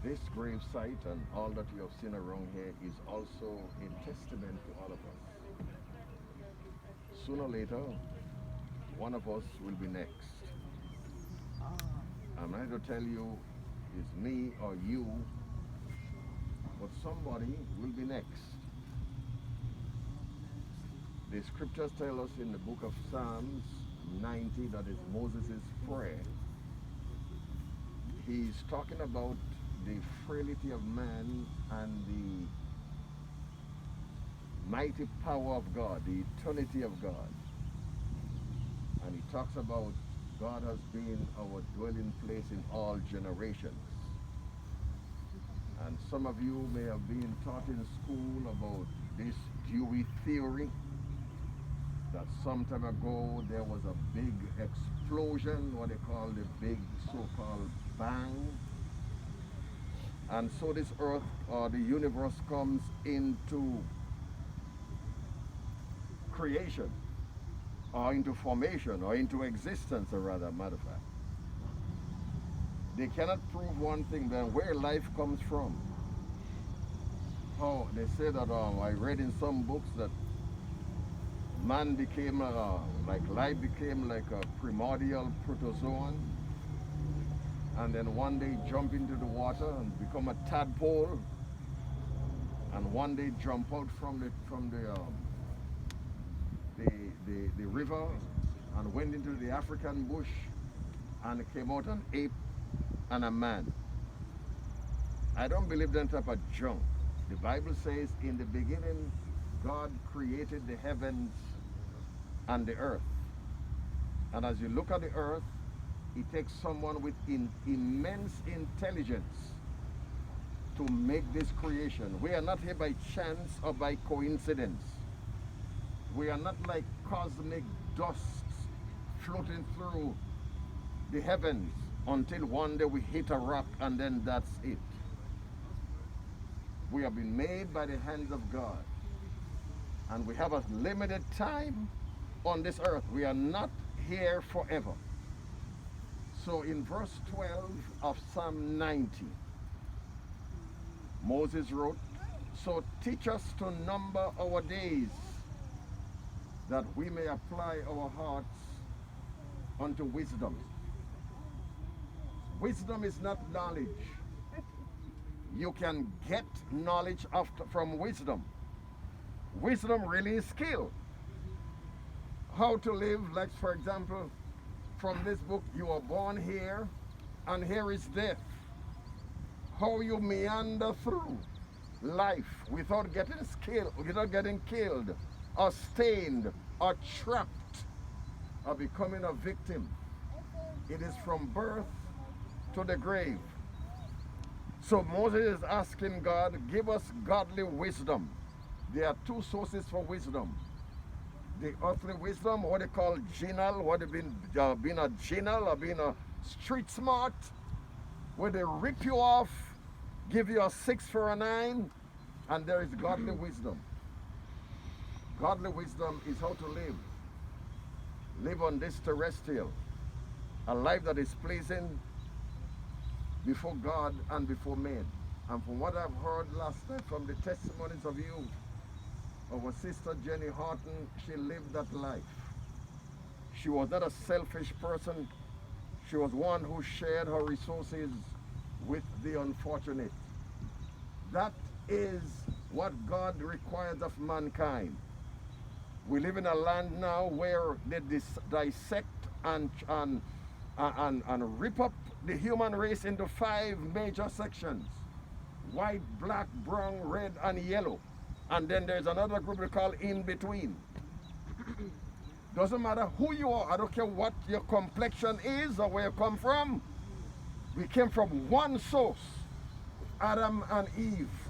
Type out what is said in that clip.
This grave site and all that you have seen around here is also a testament to all of us. Sooner or later, one of us will be next. I'm not going to tell you it's me or you, but somebody will be next. The scriptures tell us in the book of Psalms 90, that is Moses' prayer. He's talking about the frailty of man and the mighty power of God, the eternity of God. And he talks about God has been our dwelling place in all generations. And some of you may have been taught in school about this Dewey theory, that some time ago there was a big explosion, what they call the big so-called bang. And so this earth or the universe comes into creation, or into formation, or into existence, or rather, matter of fact. They cannot prove one thing, then where life comes from. How they say that I read in some books that man became like life became like a primordial protozoan, and then one day jump into the water and become a tadpole, and one day jump out from the river and went into the African bush and came out an ape and a man. I don't believe that type of junk. The Bible says in the beginning God created the heavens and the earth. And as you look at the earth, it takes someone with immense intelligence to make this creation. We are not here by chance or by coincidence. We are not like cosmic dust floating through the heavens until one day we hit a rock and then that's it. We have been made by the hands of God. And we have a limited time on this earth. We are not here forever. So in verse 12 of Psalm 90, Moses wrote, "So teach us to number our days, that we may apply our hearts unto wisdom." Wisdom is not knowledge. You can get knowledge from wisdom. Wisdom really is skill. How to live, like for example, from this book, you are born here, and here is death. How you meander through life without getting killed, or stained, or trapped, or becoming a victim. It is from birth to the grave. So Moses is asking God, give us godly wisdom. There are two sources for wisdom. The earthly wisdom, what they call genal, what they being a genal or being a street smart, where they rip you off, give you a 6 for a 9, and there is godly wisdom. Godly wisdom is how to live on this terrestrial, a life that is pleasing before God and before men. And from what I've heard last night from the testimonies of you, our sister Jenny Horton, she lived that life. She was not a selfish person. She was one who shared her resources with the unfortunate. That is what God requires of mankind. We live in a land now where they dissect and rip up the human race into 5 major sections: white, black, brown, red, and yellow. And then there's another group we call in between. Doesn't matter who you are. I don't care what your complexion is or where you come from. We came from one source, Adam and Eve.